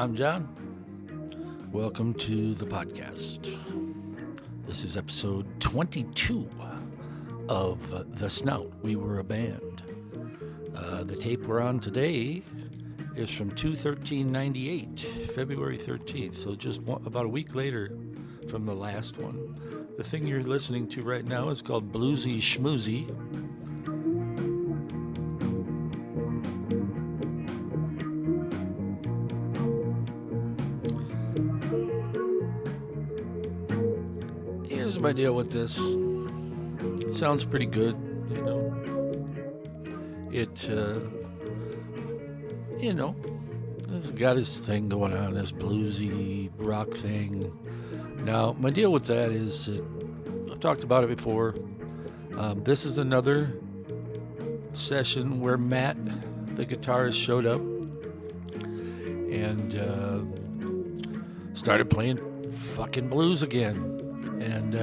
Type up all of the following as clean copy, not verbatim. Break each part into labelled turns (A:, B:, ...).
A: I'm John. Welcome to the podcast. This is episode 22 of The Snout. We were a band. The tape we're on today is from 2/13/98, February 13th, so just about a week later from the last one. The thing you're listening to right now is called Bluesy Schmoozy. Here's my deal with this. It sounds pretty good, you know. It's got his thing going on, this bluesy rock thing. Now, my deal with that is, I've talked about it before. This is another session where Matt, the guitarist, showed up and started playing fucking blues again. And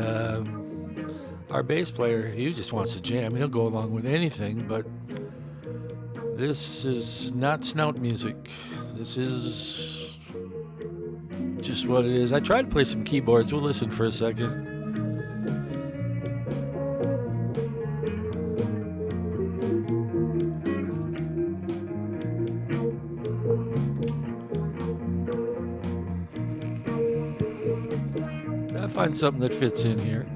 A: our bass player, he just wants to jam. He'll go along with anything, but this is not Snout music. This is just what it is. I tried to play some keyboards. We'll listen for a second. I'll find something that fits in here.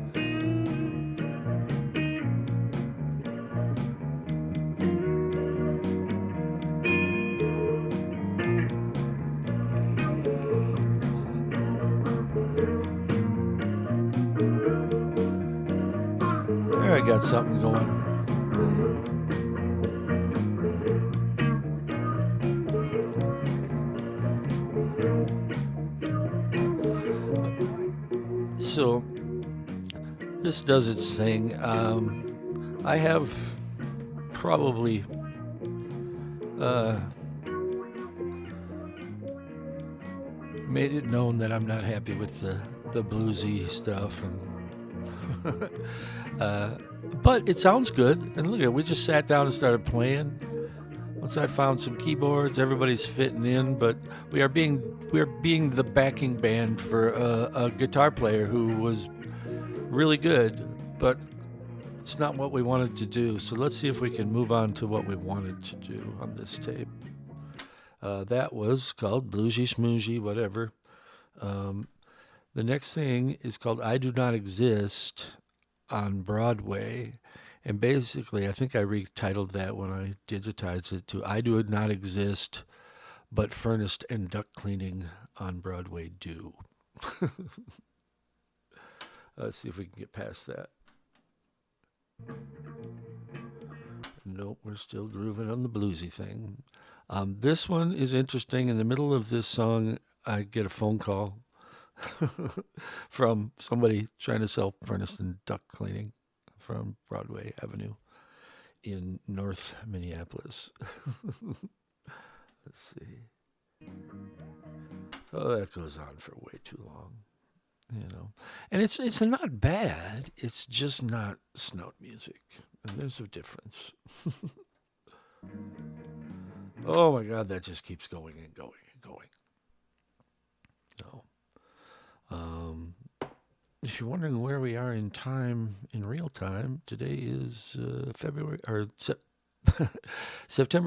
A: There, I got something going. So this does its thing. I have probably made it known that I'm not happy with the bluesy stuff, and but it sounds good. And look at it, we just sat down and started playing. Once I found some keyboards, everybody's fitting in, but we are being the backing band for a guitar player who was really good, but it's not what we wanted to do. So let's see if we can move on to what we wanted to do on this tape. That was called Bluesy Schmoozy, whatever. The next thing is called I Do Not Exist on Broadway. And basically, I think I retitled that when I digitized it to I Do Not Exist, but Furnace and Duct Cleaning on Broadway do. Let's see if we can get past that. Nope, we're still grooving on the bluesy thing. This one is interesting. In the middle of this song, I get a phone call from somebody trying to sell furnace and duct cleaning from Broadway Avenue in North Minneapolis. Let's see. Oh, that goes on for way too long, you know. And it's not bad. It's just not Snout music. And there's a difference. Oh my God, that just keeps going and going and going. No. If you're wondering where we are in time, in real time, today is September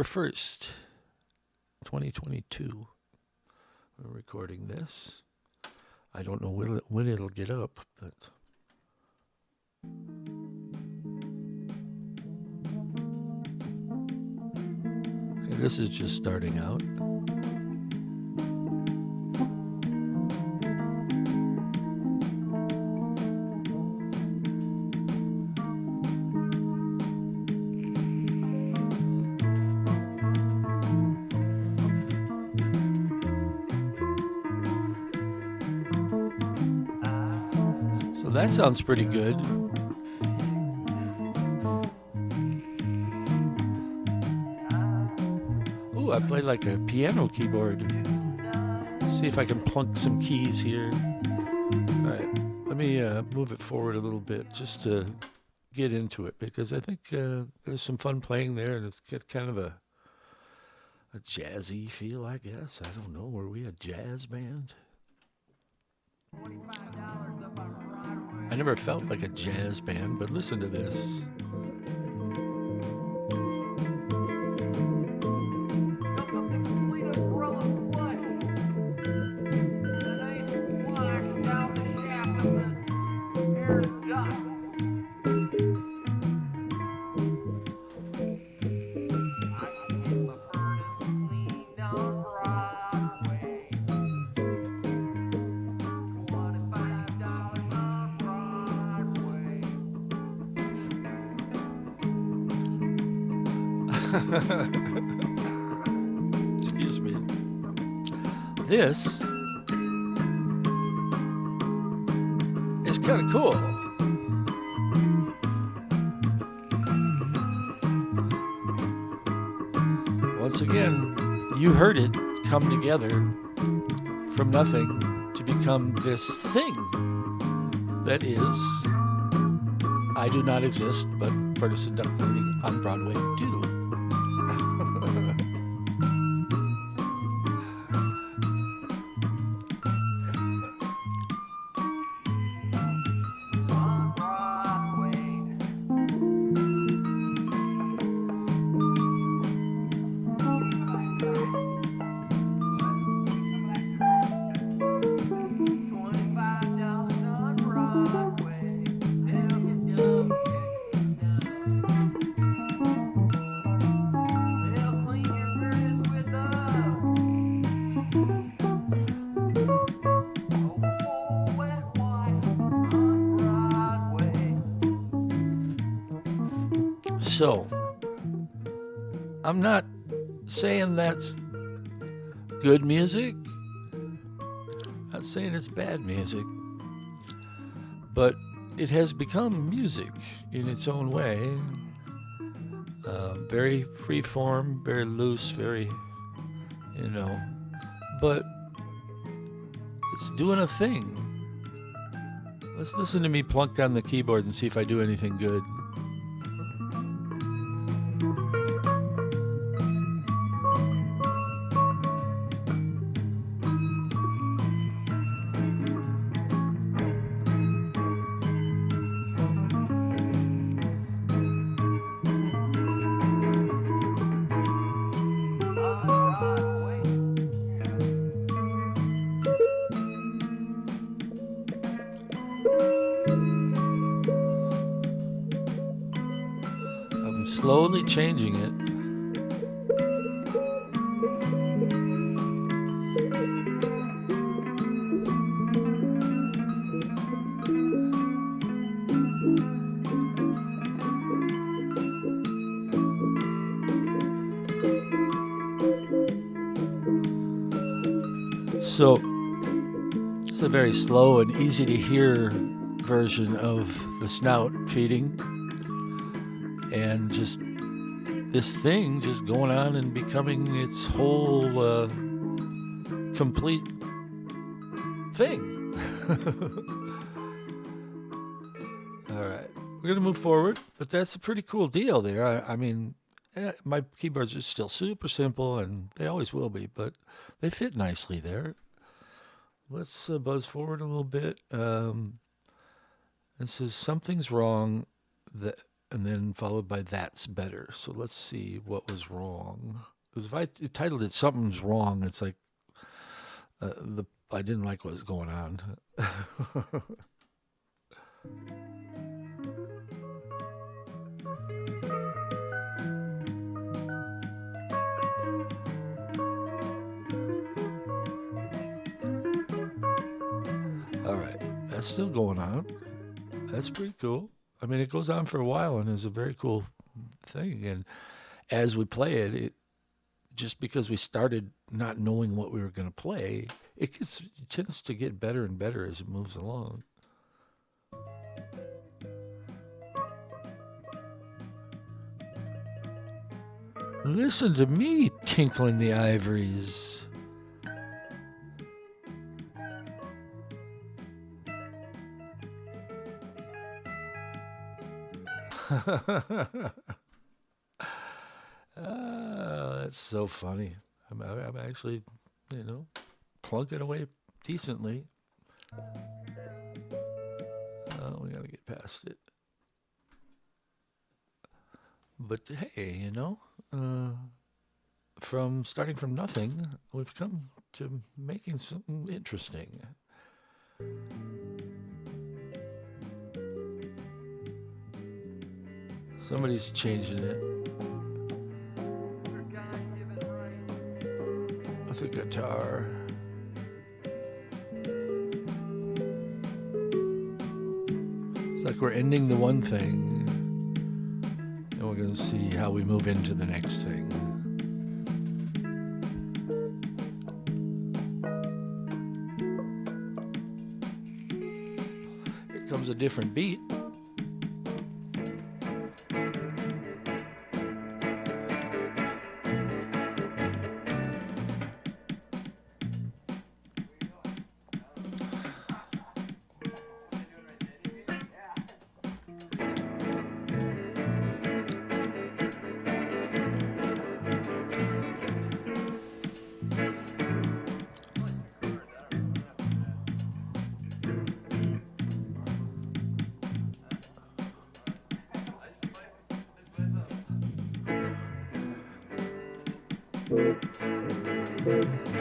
A: 1st, 2022. We're recording this. I don't know when it'll get up, but okay, this is just starting out. That sounds pretty good. Ooh, I played like a piano keyboard. Let's see if I can plunk some keys here. All right, let me move it forward a little bit just to get into it, because I think there's some fun playing there, and it's got kind of a jazzy feel, I guess. I don't know. Were we a jazz band? I never felt like a jazz band, but listen to this. Excuse me. This is kind of cool. Once again, you heard it come together from nothing to become this thing that is I Do Not Exist, but Furnace and Duct Cleaning on Broadway do. So, I'm not saying that's good music. I'm not saying it's bad music. But it has become music in its own way. Very free form, very loose, very, but it's doing a thing. Let's listen to me plunk on the keyboard and see if I do anything good. Slowly changing it. So it's a very slow and easy to hear version of the snout feeding. And just this thing just going on and becoming its whole complete thing. All right, we're going to move forward, but that's a pretty cool deal there. I mean, my keyboards are still super simple, and they always will be, but they fit nicely there. Let's buzz forward a little bit. It says something's wrong, and then followed by that's better. So let's see what was wrong. Because if I titled it "Something's Wrong," it's like I didn't like what was going on. All right, that's still going on. That's pretty cool. I mean, it goes on for a while and is a very cool thing. And as we play it, just because we started not knowing what we were going to play, it tends to get better and better as it moves along. Listen to me tinkling the ivories. That's so funny. I'm actually, plunking away decently. We gotta get past it. But hey, from starting from nothing, we've come to making something interesting. Somebody's changing it. With a guitar. It's like we're ending the one thing, and we're going to see how we move into the next thing. Here comes a different beat.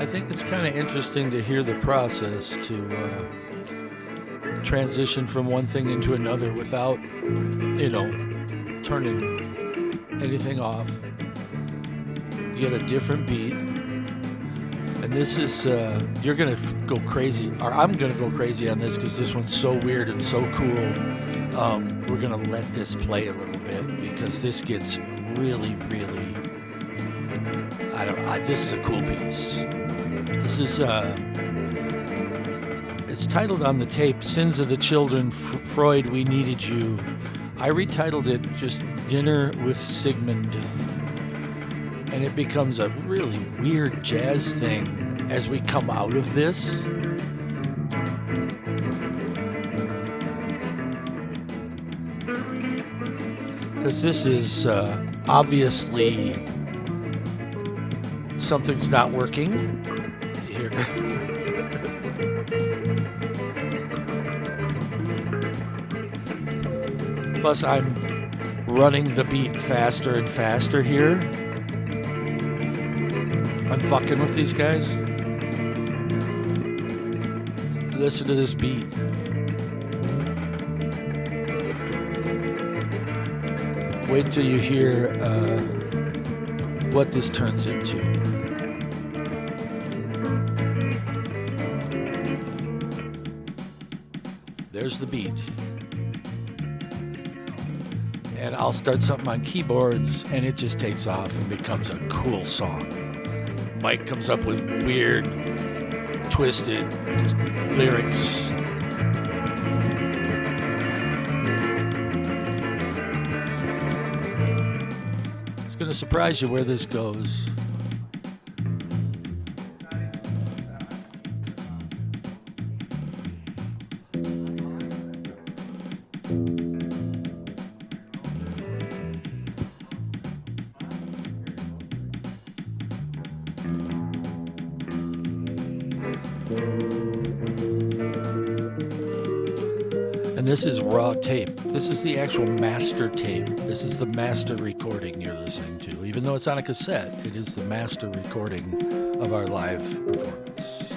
A: I think it's kind of interesting to hear the process to transition from one thing into another without, turning anything off. Get a different beat. And this is, you're going to go crazy, or I'm going to go crazy on this because this one's so weird and so cool. We're going to let this play a little bit because this gets really, really, this is a cool piece. This is, it's titled on the tape, Sins of the Children, Freud, We Needed You. I retitled it just Dinner with Sigmund. And it becomes a really weird jazz thing as we come out of this. Because this is obviously something's not working. Here. Plus, I'm running the beat faster and faster here. I'm fucking with these guys. Listen to this beat. Wait till you hear what this turns into. There's the beat. And I'll start something on keyboards and it just takes off and becomes a cool song. Mike comes up with weird, twisted lyrics. It's going to surprise you where this goes. This is raw tape. This is the actual master tape. This is the master recording you're listening to. Even though it's on a cassette, it is the master recording of our live performance.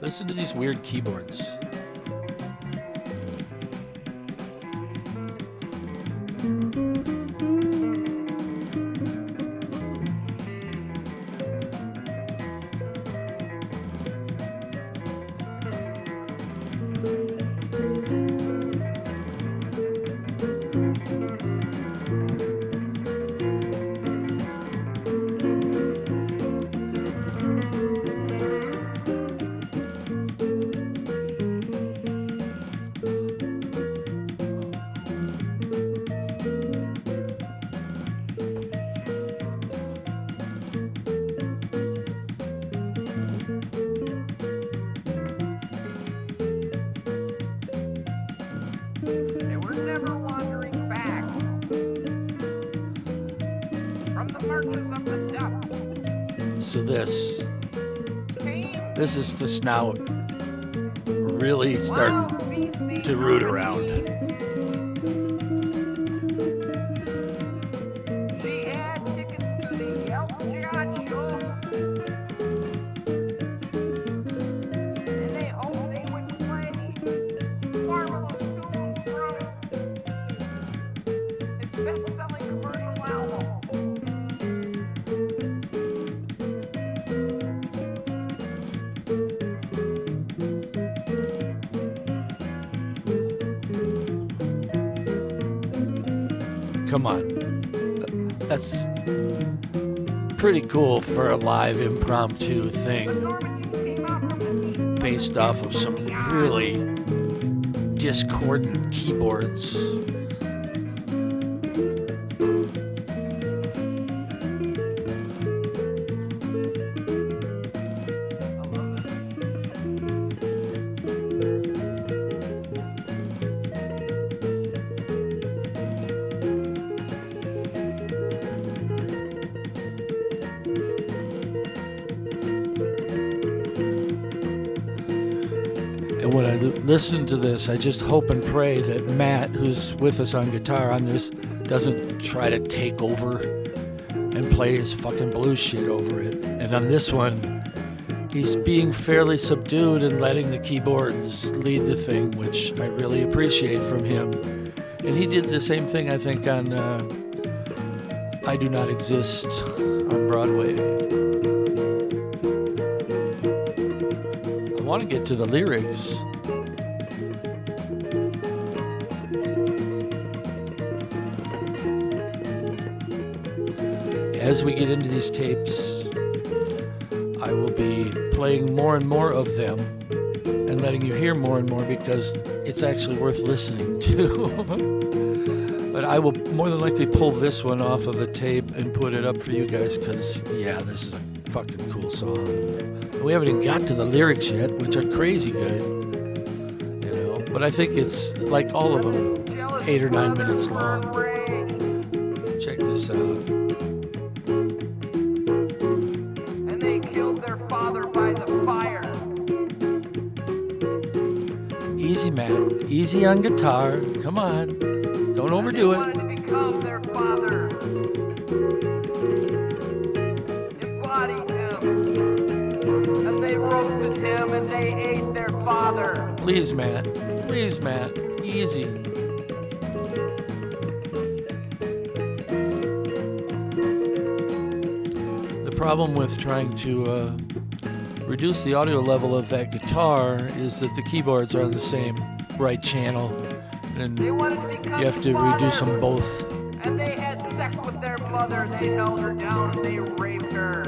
A: Listen to these weird keyboards.
B: Marches of the Duck.
A: So this is the Snout really starting to root around.
B: She had tickets to the Elton John show, and they hoped they would play marvelous tunes from his best-selling commercial album.
A: Come on. That's pretty cool for a live impromptu thing based off of some really discordant keyboards. And when I listen to this, I just hope and pray that Matt, who's with us on guitar on this, doesn't try to take over and play his fucking blues shit over it. And on this one, he's being fairly subdued and letting the keyboards lead the thing, which I really appreciate from him. And he did the same thing, I think, on I Do Not Exist on Broadway. I want to get to the lyrics. As we get into these tapes, I will be playing more and more of them and letting you hear more and more because it's actually worth listening to. But I will more than likely pull this one off of the tape and put it up for you guys because, yeah, this is a fucking cool song. We haven't even got to the lyrics yet, which are crazy good, you know. But I think it's like all of them, 8 or 9 minutes long. Check this out.
B: And they killed their father by the fire.
A: Easy, Matt. Easy on guitar. Come on. Don't overdo
B: They wanted to become their father. Embody him. And they roasted him and they ate their father.
A: Please, Matt. Please, Matt. Easy. The problem with trying to reduce the audio level of that guitar is that the keyboards are on the same right channel, and
B: They
A: you
B: wanted to become
A: have
B: his
A: to
B: father.
A: reduce them both.
B: And they had sex with their mother. They held her down and they raped her.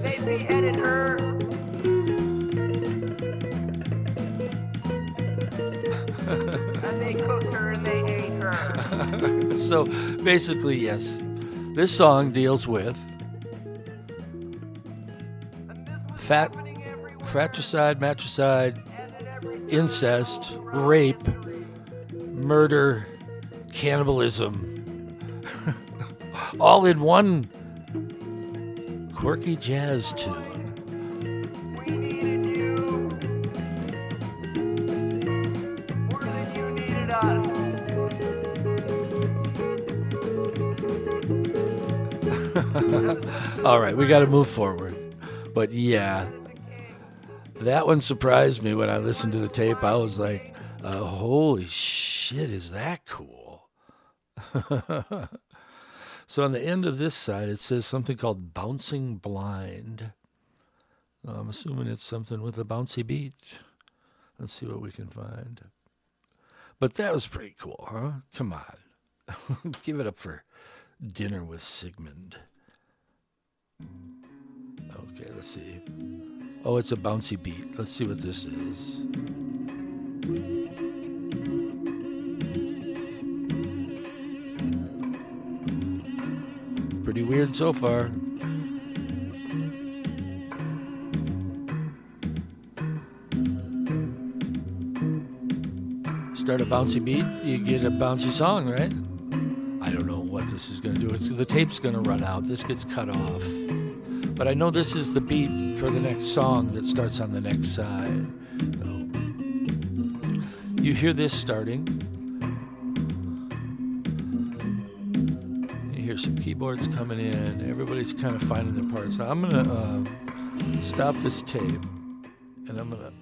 B: They beheaded her. And they cooked her and they ate her.
A: So basically, yes, this song deals with
B: And this was
A: Fat-
B: happening everywhere.
A: fratricide, matricide,
B: And at every turn,
A: incest,
B: around
A: rape,
B: history.
A: murder, cannibalism, all in one quirky jazz tune.
B: We needed you more than you needed us.
A: All right, we got to move forward. But yeah, that one surprised me when I listened to the tape. I was like, holy shit, is that cool? So on the end of this side, it says something called Bouncing Blind. I'm assuming it's something with a bouncy beat. Let's see what we can find. But that was pretty cool, huh? Come on. Give it up for Dinner with Sigmund. Okay, let's see. Oh, it's a bouncy beat. Let's see what this is. Pretty weird so far. Start a bouncy beat, you get a bouncy song, right? I don't know what this is going to do. The tape's going to run out. This gets cut off. But I know this is the beat for the next song that starts on the next side. So you hear this starting. You hear some keyboards coming in. Everybody's kind of finding their parts. Now I'm going to stop this tape, and I'm going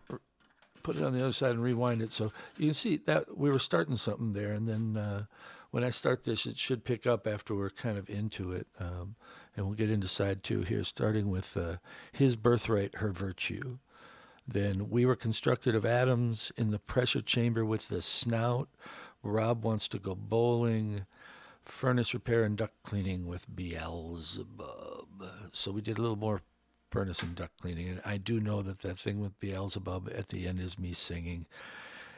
A: to put it on the other side and rewind it. So you can see that we were starting something there, and then when I start this, it should pick up after we're kind of into it. And we'll get into side 2 here, starting with his birthright, her virtue. Then we were constructed of atoms in the pressure chamber with the snout. Rob wants to go bowling. Furnace repair and duct cleaning with Beelzebub. So we did a little more furnace and duct cleaning. And I do know that thing with Beelzebub at the end is me singing.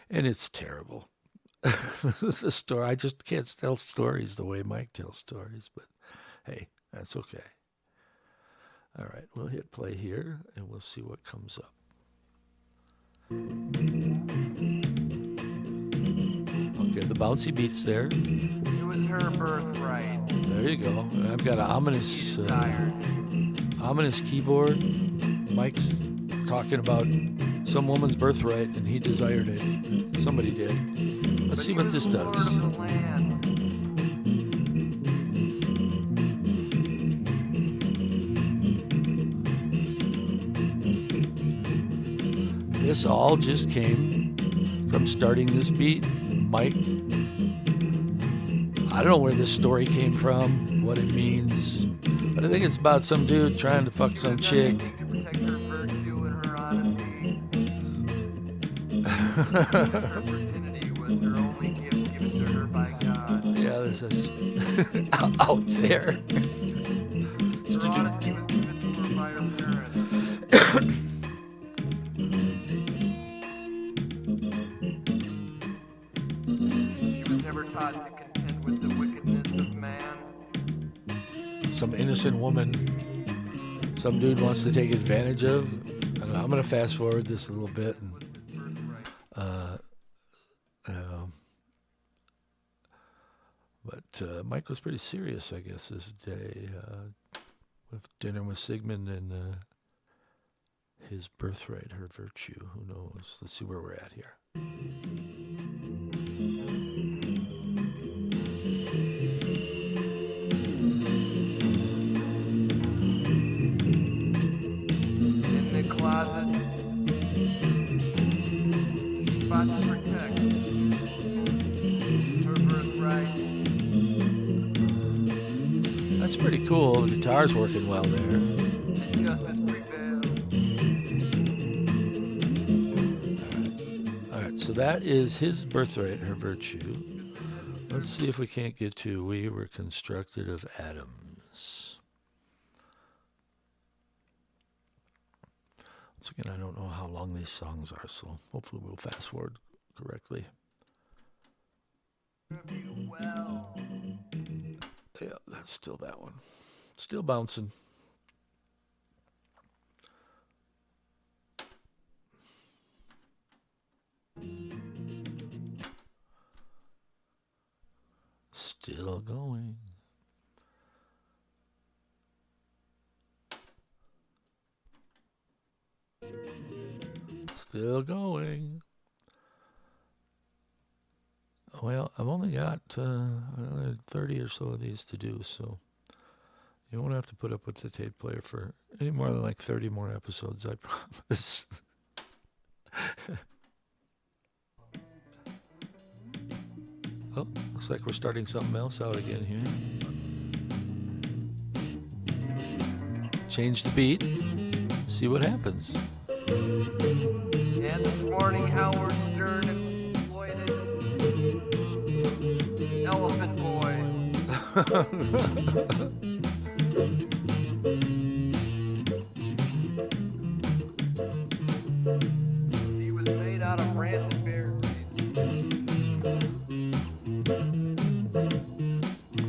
A: And it's terrible. The story, I just can't tell stories the way Mike tells stories. But hey, that's okay. All right, we'll hit play here, and we'll see what comes up. Okay, the bouncy beat's there.
B: It was her birthright.
A: There you go. And I've got an ominous keyboard. Mike's talking about some woman's birthright, and he desired it. Somebody did. Let's see what this does. This all just came from starting this beat. Mike, I don't know where this story came from, what it means, but I think it's about some dude trying to fuck some chick.
B: To protect her virtue and her honesty. Her virginity was her only gift given to her by God.
A: Yeah, this is out there.
B: Her honesty was given to her by her parents. She was never taught to contend with the wickedness of man.
A: Some innocent woman some dude wants to take advantage of. I don't know, I'm going to fast forward this a little bit. And, but Mike was pretty serious, I guess, this day with dinner with Sigmund and his birthright, her virtue. Who knows? Let's see where we're at here.
B: In the closet, she fought to protect her birthright.
A: That's pretty cool. The guitar's working well there.
B: And justice prevailed.
A: All right, so that is his birthright, her virtue. Let's see if we can't get to we were constructed of atoms. Once again, I don't know how long these songs are, so hopefully we'll fast forward correctly.
B: Well,
A: Yeah, that's still that one. Still bouncing. Still going. Still going. Well, I've only got 30 or so of these to do, so you won't have to put up with the tape player for any more than like 30 more episodes, I promise. Oh, looks like we're starting something else out again here. Change the beat, see what happens.
B: and this morning Howard Stern exploited Elephant Boy. He was made out of rancid berries.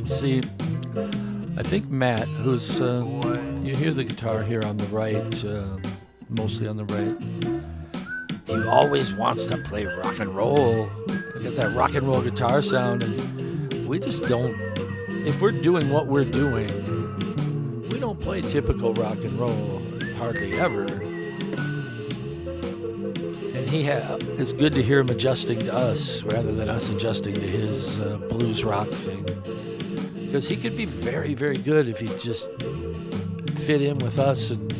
A: See, I think Matt, who's, you hear the guitar here on the right, mostly on the right. He always wants to play rock and roll. You got that rock and roll guitar sound, and we just don't, if we're doing what we're doing, we don't play typical rock and roll hardly ever. And it's good to hear him adjusting to us rather than us adjusting to his blues rock thing. Because he could be very, very good if he just fit in with us and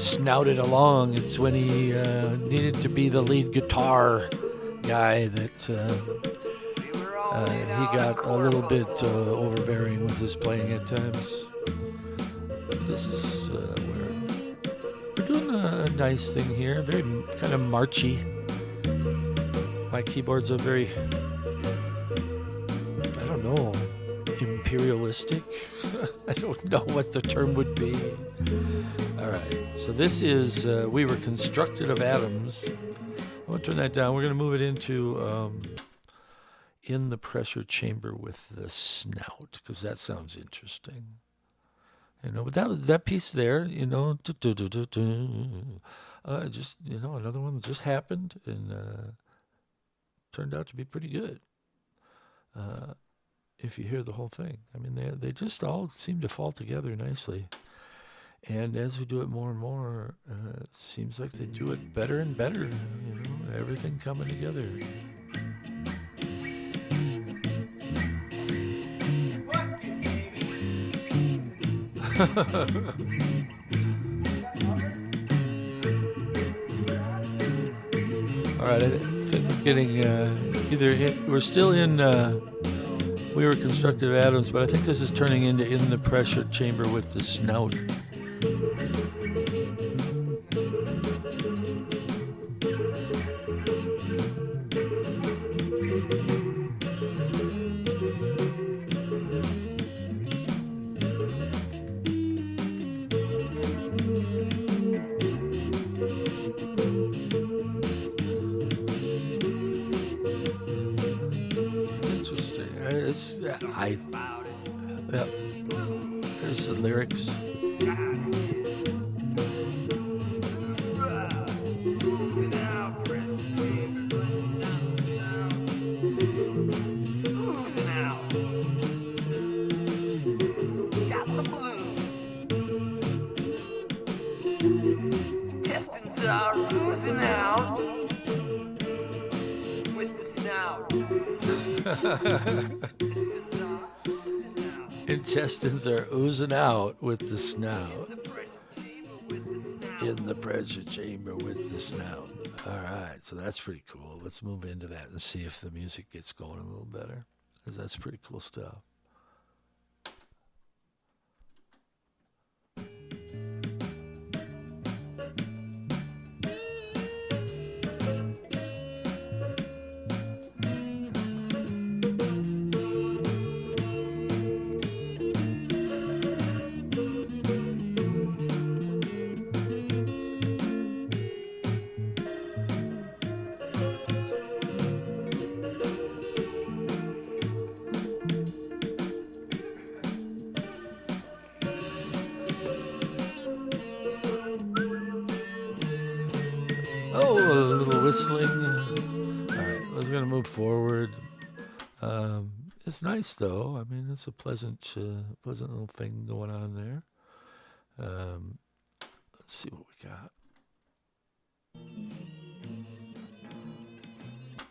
A: snouted along. It's when he needed to be the lead guitar guy that he got a little bit overbearing with his playing at times. This is where we're doing a nice thing here, very kind of marchy. My keyboards are very, I don't know, imperialistic. I don't know what the term would be. All right, so this is We Were Constructed of Atoms. I'm going to turn that down. We're going to move it into In the Pressure Chamber with the Snout, because that sounds interesting. You know, but that piece there, you know, just, you know, another one just happened and turned out to be pretty good. If you hear the whole thing, I mean, they just all seem to fall together nicely. And as we do it more and more, it seems like they do it better and better. You know, everything coming together. All right, I think we're getting we're still in We Were Constructed of Atoms, but I think this is turning into In the Pressure Chamber with the Snout. Yep. There's the lyrics.
B: Intestines are oozing out with the snout.
A: Intestines are oozing out with the snout. In the pressure chamber with the snout. All right, so that's pretty cool. Let's move into that and see if the music gets going a little better, because that's pretty cool stuff. Oh, a little whistling. All right, I was going to move forward. It's nice, though. I mean, it's a pleasant little thing going on there. Let's see what we got.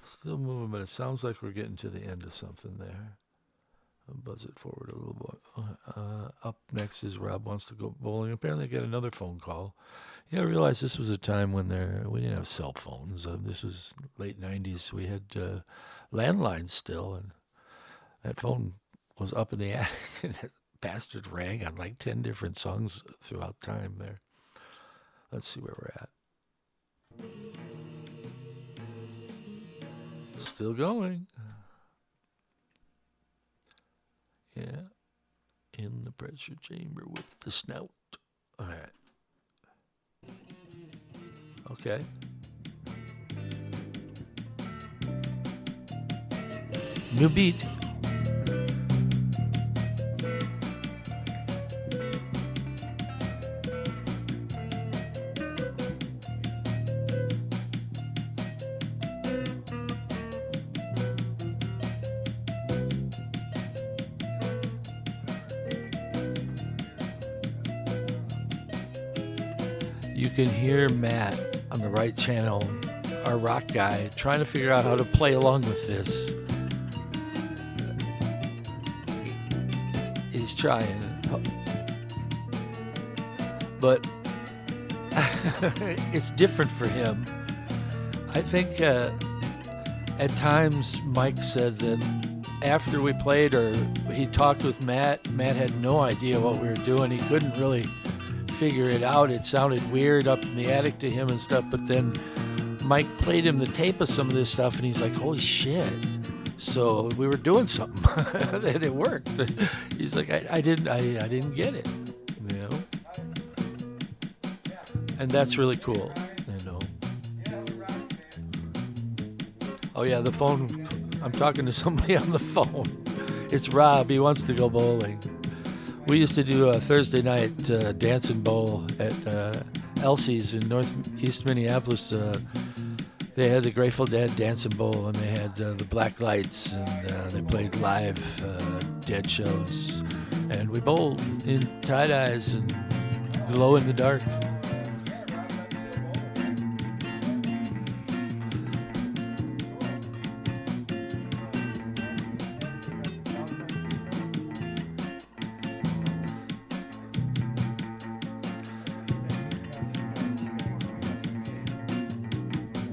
A: Still moving, but it sounds like we're getting to the end of something there. I'll buzz it forward a little bit. Up next is Rob Wants to Go Bowling. Apparently I get another phone call. Yeah, I realized this was a time when we didn't have cell phones. This was late 90s. We had landlines still, and that phone was up in the attic, and that bastard rang on like 10 different songs throughout time there. Let's see where we're at. Still going. Yeah. In the pressure chamber with the snout. All right. Okay. New beat. you can hear Matt on the right channel, our rock guy, trying to figure out how to play along with this. He's trying, but it's different for him. I think at times Mike said that after we played or he talked with Matt had no idea what we were doing. He couldn't really figure it out. It sounded weird up in the attic to him and stuff, but then Mike played him the tape of some of this stuff and he's like, holy shit. So we were doing something and it worked. He's like, I didn't get it, you know? And that's really cool, you know? Oh yeah, the phone, I'm talking to somebody on the phone. It's Rob, he wants to go bowling. We used to do a Thursday night dance and bowl at Elsie's in northeast Minneapolis. They had the Grateful Dead dance and bowl, and they had the Black Lights, and they played live Dead shows. And we bowled in tie-dyes and glow in the dark.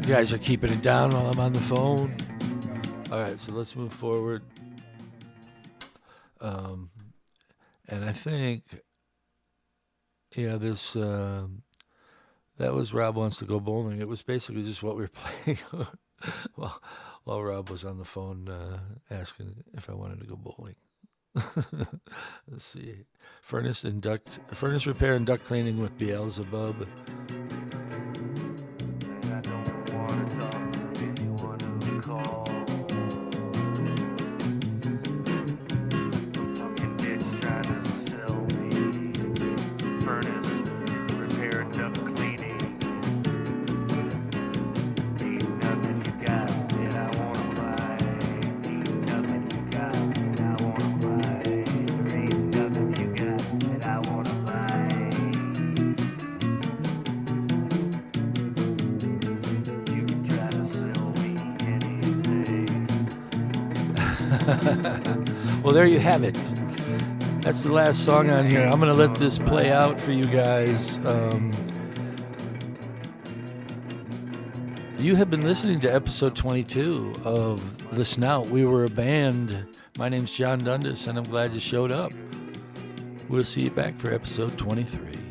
A: You guys are keeping it down while I'm on the phone. All right, so let's move forward. And I think, yeah, this that was Rob Wants to Go Bowling. It was basically just what we were playing while Rob was on the phone asking if I wanted to go bowling. Let's see, furnace repair and duct cleaning with Beelzebub. Well, there you have it. That's the last song on here. I'm going to let this play out for you guys. You have been listening to episode 22 of The Snout. We were a band. My name's John Dundas, and I'm glad you showed up. We'll see you back for episode 23.